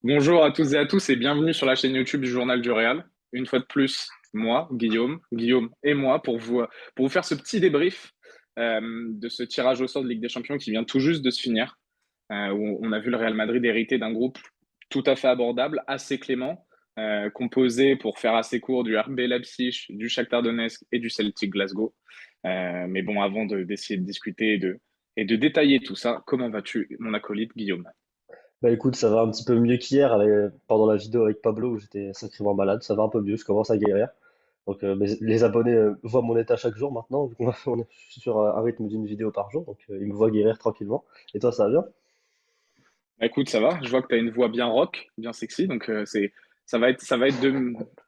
Bonjour à toutes et à tous et bienvenue sur la chaîne YouTube du Journal du Réal. Une fois de plus, moi, Guillaume et moi pour vous faire ce petit débrief de ce tirage au sort de Ligue des Champions qui vient tout juste de se finir, où on a vu le Real Madrid hériter d'un groupe tout à fait abordable, assez clément, composé pour faire assez court du RB Leipzig, du Shakhtar Donetsk et du Celtic Glasgow. Mais bon, avant d'essayer de discuter et de détailler tout ça, comment vas-tu, mon acolyte Guillaume? Bah écoute, ça va un petit peu mieux qu'hier pendant la vidéo avec Pablo où j'étais sacrément malade. Ça va un peu mieux, je commence à guérir. Donc les abonnés voient mon état chaque jour maintenant, vu je suis sur un rythme d'une vidéo par jour, donc ils me voient guérir tranquillement. Et toi, ça va bien? Bah, écoute, ça va. Je vois que tu as une voix bien rock, bien sexy. Donc, ça va être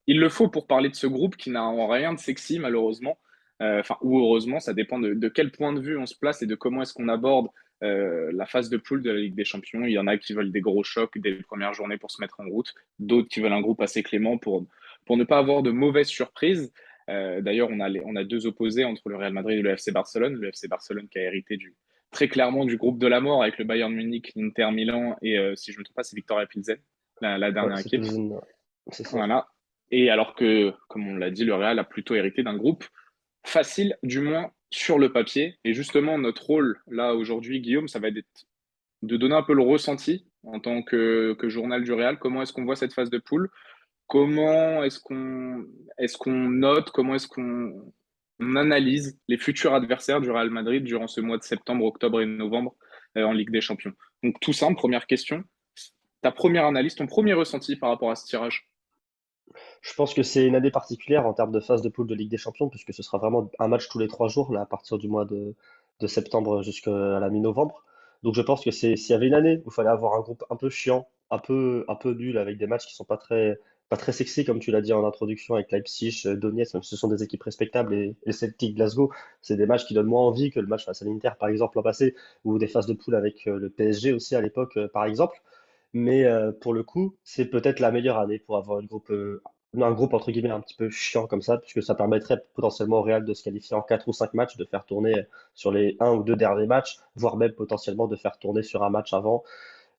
il le faut pour parler de ce groupe qui n'a en rien de sexy, malheureusement. Enfin, ou heureusement, ça dépend de quel point de vue on se place et de comment est-ce qu'on aborde la phase de poule de la Ligue des Champions. Il y en a qui veulent des gros chocs dès les premières journées pour se mettre en route. D'autres qui veulent un groupe assez clément pour ne pas avoir de mauvaises surprises. D'ailleurs, on a deux opposés entre le Real Madrid et le FC Barcelone. Le FC Barcelone qui a hérité très clairement du groupe de la mort avec le Bayern Munich, l'Inter Milan et, si je ne me trompe pas, c'est Victoria Pilsen, la Ouais, dernière c'est équipe. Pilsen, ouais. C'est ça. Voilà. Et alors que, comme on l'a dit, le Real a plutôt hérité d'un groupe facile, du moins sur le papier. Et justement, notre rôle, là, aujourd'hui, Guillaume, ça va être de donner un peu le ressenti en tant que journal du Real. Comment est-ce qu'on voit cette phase de poule? Comment est-ce qu'on note, comment est-ce qu'on analyse les futurs adversaires du Real Madrid durant ce mois de septembre, octobre et novembre en Ligue des Champions? Donc tout simple, première question. Ta première analyse, ton premier ressenti par rapport à ce tirage? Je pense que c'est une année particulière en termes de phase de poule de Ligue des Champions, puisque ce sera vraiment un match tous les 3 jours, là, à partir du mois de septembre jusqu'à la mi-novembre. Donc je pense que s'il y avait une année où il fallait avoir un groupe un peu chiant, un peu nul, avec des matchs qui sont pas très sexy, comme tu l'as dit en introduction, avec Leipzig, Donetsk, même si ce sont des équipes respectables, et Celtic Glasgow, c'est des matchs qui donnent moins envie que le match face à l'Inter, par exemple, l'an passé, ou des phases de poule avec le PSG aussi à l'époque, par exemple. Mais pour le coup, c'est peut-être la meilleure année pour avoir un groupe entre guillemets un petit peu chiant comme ça, puisque ça permettrait potentiellement au Real de se qualifier en 4 ou 5 matchs, de faire tourner sur les un ou 2 derniers matchs, voire même potentiellement de faire tourner sur un match avant.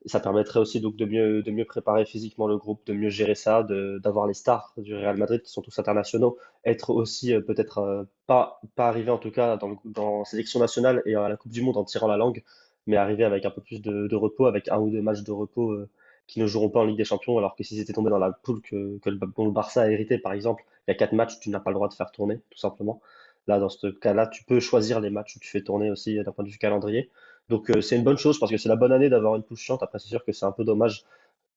Et ça permettrait aussi donc de mieux préparer physiquement le groupe, de mieux gérer ça, d'avoir les stars du Real Madrid qui sont tous internationaux, être aussi peut-être pas arriver en tout cas dans sélection nationale et à la Coupe du Monde en tirant la langue, mais arriver avec un peu plus de repos, avec un ou deux matchs de repos qui ne joueront pas en Ligue des Champions, alors que s'ils étaient tombés dans la poule dont le Barça a hérité, par exemple, il y a 4 matchs, tu n'as pas le droit de faire tourner, tout simplement. Là, dans ce cas-là, tu peux choisir les matchs où tu fais tourner aussi d'un point de vue calendrier. Donc c'est une bonne chose parce que c'est la bonne année d'avoir une poule chiante. Après, c'est sûr que c'est un peu dommage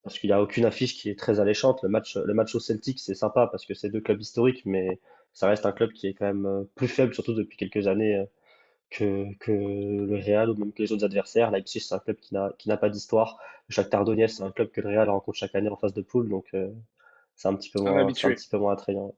parce qu'il n'y a aucune affiche qui est très alléchante. Le match au Celtic, c'est sympa parce que c'est deux clubs historiques, mais ça reste un club qui est quand même plus faible, surtout depuis quelques années, que le Real ou même que les autres adversaires. Leipzig, c'est un club qui n'a pas d'histoire. Le Shakhtar Donetsk, c'est un club que le Real rencontre chaque année en phase de poule, donc Un c'est un habitué. petit peu moins attrayant.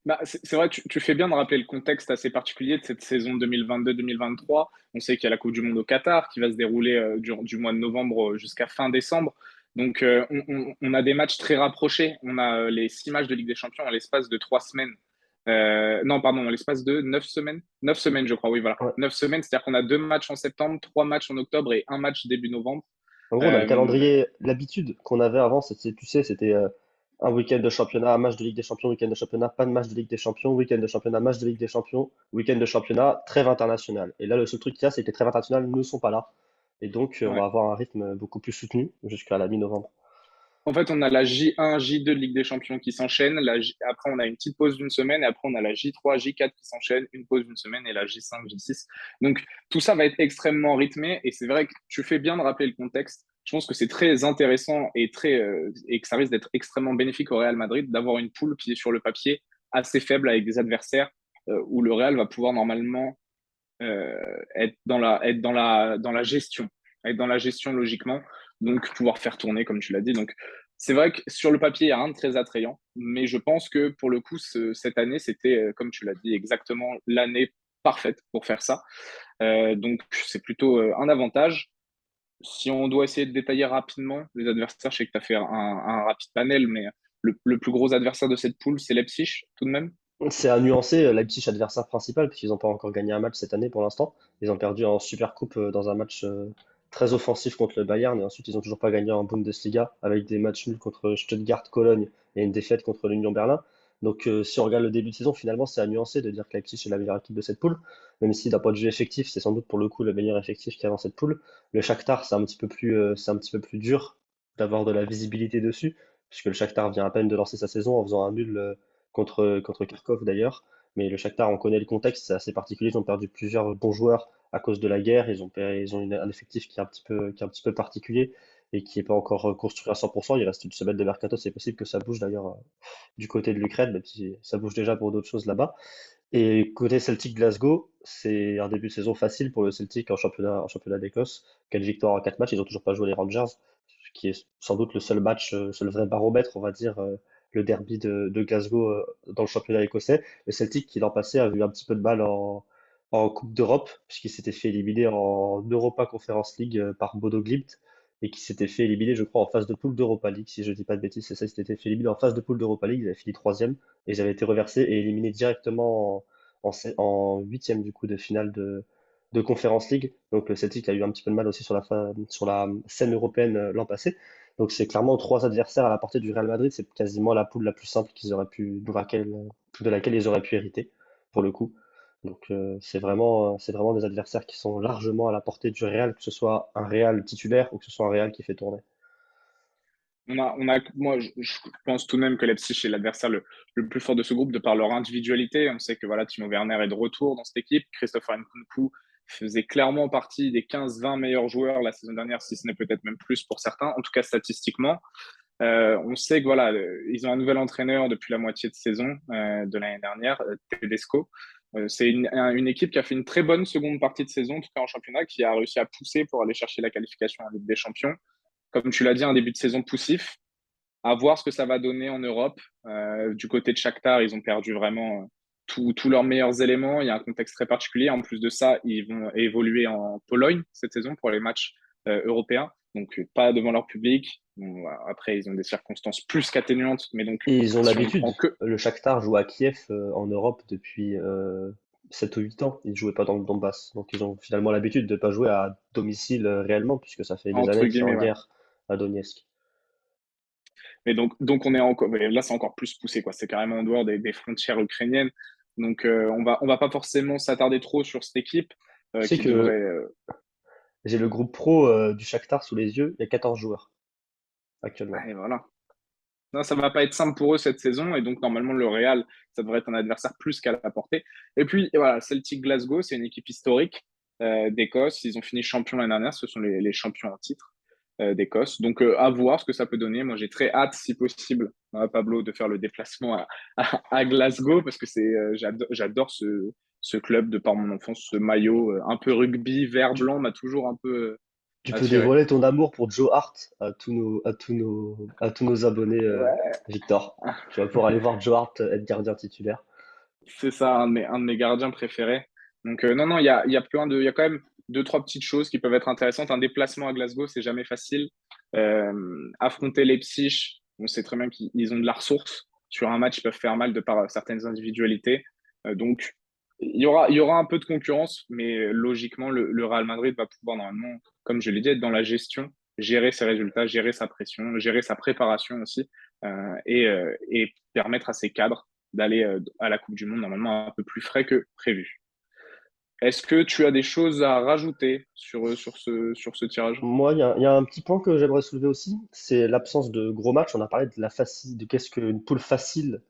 Bah, c'est vrai, tu fais bien de rappeler le contexte assez particulier de cette saison 2022-2023. On sait qu'il y a la Coupe du Monde au Qatar qui va se dérouler du mois de novembre jusqu'à fin décembre. Donc, on a des matchs très rapprochés. On a les 6 matchs de Ligue des Champions à l'espace de 3 semaines. Non, pardon, à l'espace de 9 semaines. 9 semaines, je crois, oui, voilà. Ouais. 9 semaines, c'est-à-dire qu'on a 2 matchs en septembre, 3 matchs en octobre et un match début novembre. En gros, on a le Euh, calendrier, l'habitude qu'on avait avant, tu sais, c'était un week-end de championnat, un match de Ligue des Champions, week-end de championnat, pas de match de Ligue des Champions, week-end de championnat, match de Ligue des Champions, week-end de championnat, trêve internationale. Et là, le seul truc qu'il y a, c'est que les trêves internationales ne sont pas là. Et donc, on va ouais. avoir un rythme beaucoup plus soutenu jusqu'à la mi-novembre. En fait, on a la J1, J2 de Ligue des Champions qui s'enchaînent. Après, on a une petite pause d'une semaine. Et après, on a la J3, J4 qui s'enchaîne. Une pause d'une semaine et la J5, J6. Donc, tout ça va être extrêmement rythmé. Et c'est vrai que tu fais bien de rappeler le contexte. Je pense que c'est très intéressant et que ça risque d'être extrêmement bénéfique au Real Madrid d'avoir une poule qui est sur le papier assez faible avec des adversaires où le Real va pouvoir normalement être dans la gestion, être dans la gestion logiquement, donc pouvoir faire tourner, comme tu l'as dit. Donc, c'est vrai que sur le papier, il n'y a rien de très attrayant, mais je pense que pour le coup, cette année, c'était, comme tu l'as dit, exactement l'année parfaite pour faire ça. Donc, c'est plutôt un avantage. Si on doit essayer de détailler rapidement les adversaires, je sais que tu as fait un rapide panel, mais le plus gros adversaire de cette poule, c'est Leipzig, tout de même. C'est à nuancer, Leipzig adversaire principal, puisqu'ils n'ont pas encore gagné un match cette année pour l'instant. Ils ont perdu en Super Coupe dans un match très offensif contre le Bayern et ensuite ils n'ont toujours pas gagné en Bundesliga avec des matchs nuls contre Stuttgart, Cologne et une défaite contre l'Union Berlin. Donc si on regarde le début de saison, finalement c'est à nuancer de dire que Leipzig est la meilleure équipe de cette poule, même si d'un point de vue effectif, c'est sans doute pour le coup le meilleur effectif qu'il y a dans cette poule. Le Shakhtar, c'est un petit peu plus dur d'avoir de la visibilité dessus, puisque le Shakhtar vient à peine de lancer sa saison en faisant un nul contre Kharkov d'ailleurs. Mais le Shakhtar, on connaît le contexte, c'est assez particulier. Ils ont perdu plusieurs bons joueurs à cause de la guerre. Ils ont un effectif qui est un petit peu particulier et qui n'est pas encore construit à 100%. Il reste une semaine de mercato, c'est possible que ça bouge d'ailleurs du côté de l'Ukraine, même si ça bouge déjà pour d'autres choses là-bas. Et côté Celtic Glasgow, c'est un début de saison facile pour le Celtic en championnat d'Écosse. 4 victoires en 4 matchs, ils ont toujours pas joué les Rangers, ce qui est sans doute le seul match, seul vrai baromètre, on va dire, le derby de Glasgow dans le championnat écossais. Le Celtic, qui l'an passé a eu un petit peu de mal en Coupe d'Europe, puisqu'il s'était fait éliminer en Europa Conference League par Bodo Glimt, et qui s'était fait éliminer, je crois, en phase de poule d'Europa League, si je dis pas de bêtises, c'est ça, ils s'étaient fait éliminer en phase de poule d'Europa League, ils avaient fini troisième, et ils avaient été reversés et éliminés directement en huitième du coup de finale de Conference League. Donc le Celtic a eu un petit peu de mal aussi sur la scène européenne l'an passé. Donc c'est clairement trois adversaires à la portée du Real Madrid. C'est quasiment la poule la plus simple de laquelle ils auraient pu hériter, pour le coup. Donc c'est vraiment des adversaires qui sont largement à la portée du Real, que ce soit un Real titulaire ou que ce soit un Real qui fait tourner. Moi, je pense tout de même que Leipzig est l'adversaire le plus fort de ce groupe de par leur individualité. On sait que voilà, Timo Werner est de retour dans cette équipe. Christopher Nkunku faisait clairement partie des 15-20 meilleurs joueurs la saison dernière, si ce n'est peut-être même plus pour certains, en tout cas statistiquement. On sait que voilà, ils ont un nouvel entraîneur depuis la moitié de saison de l'année dernière, Tedesco. C'est une équipe qui a fait une très bonne seconde partie de saison, en tout cas en championnat, qui a réussi à pousser pour aller chercher la qualification en Ligue des Champions. Comme tu l'as dit, un début de saison poussif. À voir ce que ça va donner en Europe. Du côté de Shakhtar, ils ont perdu vraiment tous leurs meilleurs éléments. Il y a un contexte très particulier. En plus de ça, ils vont évoluer en Pologne cette saison pour les matchs européens. Donc, pas devant leur public. Bon, voilà. Après, ils ont des circonstances plus qu'atténuantes. Mais donc, Et ils ont si on ne l'habitude. prend que... Le Shakhtar joue à Kiev en Europe depuis 7 ou 8 ans. Ils ne jouaient pas dans le Donbass. Donc ils ont finalement l'habitude de ne pas jouer à domicile réellement, puisque ça fait des Entre années qu'ils sont en guillemets, ouais. guerre à Donetsk. Mais donc on est encore... Là, c'est encore plus poussé, quoi. C'est carrément en dehors des frontières ukrainiennes. Donc, on va pas forcément s'attarder trop sur cette équipe Tu sais qui devrait... que j'ai le groupe pro du Shakhtar sous les yeux. Il y a 14 joueurs actuellement. et voilà. Non, ça va pas être simple pour eux cette saison et donc normalement le Real, ça devrait être un adversaire plus qu'à la portée. Et puis et voilà, Celtic Glasgow, c'est une équipe historique d'Écosse. Ils ont fini champion l'année dernière, ce sont les champions en titre d'Écosse. Donc à voir ce que ça peut donner. Moi j'ai très hâte, si possible, Pablo, de faire le déplacement à Glasgow parce que j'adore ce club de par mon enfance, ce maillot un peu rugby vert Tu, blanc m'a toujours un peu tu peux attiré. dévoiler ton amour pour Joe Hart à tous nos abonnés, Ouais, Victor. Tu vas pouvoir aller voir Joe Hart être gardien titulaire. c'est ça, un de mes gardiens préférés. Donc, non, non, il y a quand même deux, trois petites choses qui peuvent être intéressantes. Un déplacement à Glasgow, c'est jamais facile. Affronter Leipzig, on sait très bien qu'ils ont de la ressource. Sur un match, ils peuvent faire mal de par certaines individualités. Donc, il y aura un peu de concurrence, mais logiquement, le Real Madrid va pouvoir normalement, comme je l'ai dit, être dans la gestion, gérer ses résultats, gérer sa pression, gérer sa préparation aussi, et permettre à ses cadres d'aller à la Coupe du Monde normalement un peu plus frais que prévu. Est-ce que tu as des choses à rajouter sur ce tirage? Moi, il y a un petit point que j'aimerais soulever aussi, c'est l'absence de gros matchs. On a parlé de qu'est-ce qu'une poule facile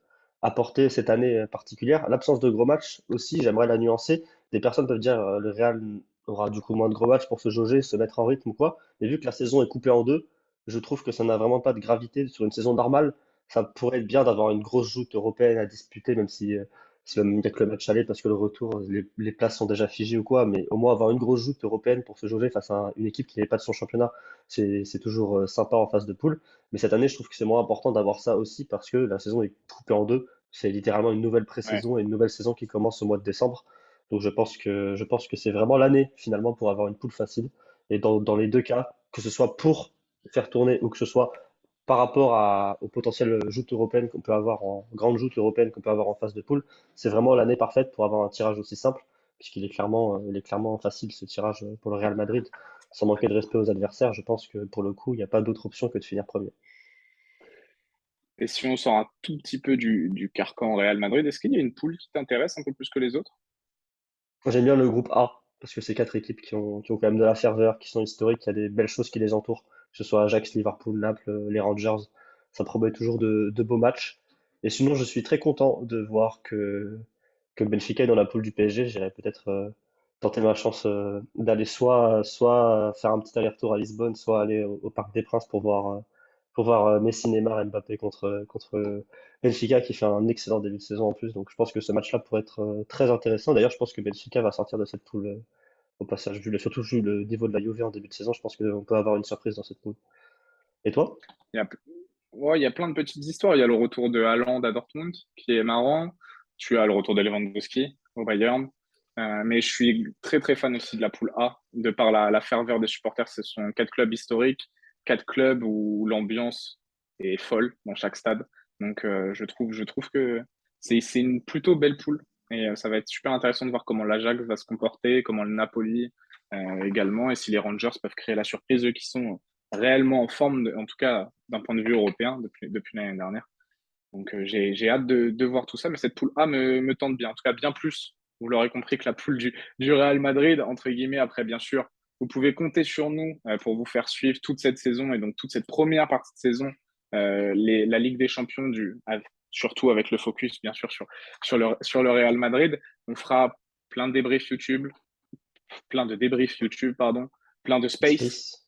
apportait cette année particulière. L'absence de gros matchs aussi, j'aimerais la nuancer. Des personnes peuvent dire le Real aura du coup moins de gros matchs pour se jauger, se mettre en rythme ou quoi. Mais vu que la saison est coupée en deux, je trouve que ça n'a vraiment pas de gravité sur une saison normale. Ça pourrait être bien d'avoir une grosse joute européenne à disputer, même si même il n'y a que le match aller parce que le retour, les places sont déjà figées ou quoi, mais au moins avoir une grosse joute européenne pour se jauger face à une équipe qui n'est pas de son championnat, c'est toujours sympa en phase de poule. Mais cette année, je trouve que c'est moins important d'avoir ça aussi parce que la saison est coupée en deux. C'est littéralement une nouvelle Ouais. pré-saison et une nouvelle saison qui commence au mois de décembre. Donc je pense que c'est vraiment l'année finalement pour avoir une poule facile. Et dans les deux cas, que ce soit pour faire tourner ou que ce soit par rapport aux potentielles joutes européennes qu'on peut avoir grande joute européenne qu'on peut avoir en phase de poule, c'est vraiment l'année parfaite pour avoir un tirage aussi simple, puisqu'il est clairement, il est clairement facile ce tirage pour le Real Madrid. sans manquer de respect aux adversaires, je pense que pour le coup, il n'y a pas d'autre option que de finir premier. Et si on sort un tout petit peu du carcan Real Madrid, est-ce qu'il y a une poule qui t'intéresse un peu plus que les autres? Moi, j'aime bien le groupe A, parce que c'est quatre équipes qui ont quand même de la ferveur, qui sont historiques, il y a des belles choses qui les entourent, que ce soit Ajax, Liverpool, Naples, les Rangers, ça promet toujours de beaux matchs. Et sinon, je suis très content de voir que Benfica est dans la poule du PSG. J'irai peut-être tenter ma chance d'aller soit faire un petit aller-retour à Lisbonne, soit aller au Parc des Princes pour voir Messi, Neymar, Mbappé contre Benfica qui fait un excellent début de saison en plus. Donc je pense que ce match-là pourrait être très intéressant. D'ailleurs, je pense que Benfica va sortir de cette poule au passage, surtout vu le niveau de la Juve en début de saison. Je pense qu'on peut avoir une surprise dans cette poule. Et toi? Il y a, ouais, il y a plein de petites histoires. Il y a le retour de Haaland à Dortmund, qui est marrant. Tu as le retour de Lewandowski au Bayern. Mais je suis très très fan aussi de la poule A, de par la ferveur des supporters. Ce sont quatre clubs historiques, quatre clubs où l'ambiance est folle dans chaque stade. Donc je trouve que c'est une plutôt belle poule. Et ça va être super intéressant de voir comment l'Ajax va se comporter, comment le Napoli également, et si les Rangers peuvent créer la surprise, eux qui sont réellement en forme, en tout cas d'un point de vue européen depuis l'année dernière. Donc j'ai hâte de voir tout ça, mais cette poule A me tente bien, en tout cas bien plus, vous l'aurez compris, que la poule du Real Madrid, entre guillemets. Après, bien sûr, vous pouvez compter sur nous pour vous faire suivre toute cette saison et donc toute cette première partie de saison, la Ligue des Champions, surtout avec le focus, bien sûr, sur le Real Madrid. On fera plein de débriefs YouTube, pardon, plein de space. Space.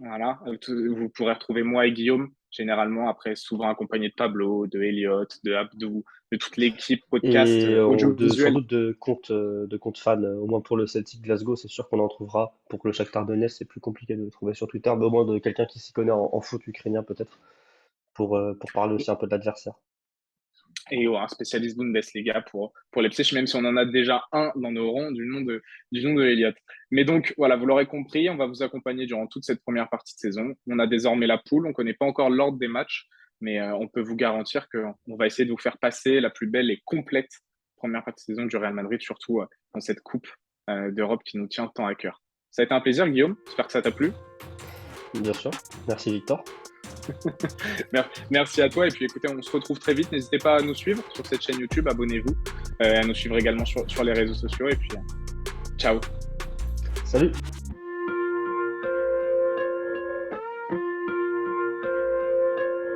Voilà, vous pourrez retrouver moi et Guillaume, généralement, après, souvent accompagné de Pablo, de Elliot, de Abdou, de toute l'équipe podcast Et sans audiovisuel. doute de comptes fans, au moins pour le Celtic Glasgow, c'est sûr qu'on en trouvera. Pour que le Shakhtar Donetsk, c'est plus compliqué de le trouver sur Twitter, mais au moins de quelqu'un qui s'y connaît en foot ukrainien peut-être, pour parler aussi un peu de l'adversaire. Et un spécialiste Bundesliga pour les psyches, même si on en a déjà un dans nos rangs du nom de Elliot. Mais donc, voilà, vous l'aurez compris, on va vous accompagner durant toute cette première partie de saison. On a désormais la poule, on ne connaît pas encore l'ordre des matchs, mais on peut vous garantir qu'on va essayer de vous faire passer la plus belle et complète première partie de saison du Real Madrid, surtout dans cette coupe d'Europe qui nous tient tant à cœur. Ça a été un plaisir, Guillaume. J'espère que ça t'a plu. Bien sûr. Merci Victor. Merci à toi. Et puis écoutez, on se retrouve très vite. N'hésitez pas à nous suivre sur cette chaîne YouTube. Abonnez-vous. À nous suivre également sur les réseaux sociaux. Et puis, ciao. Salut!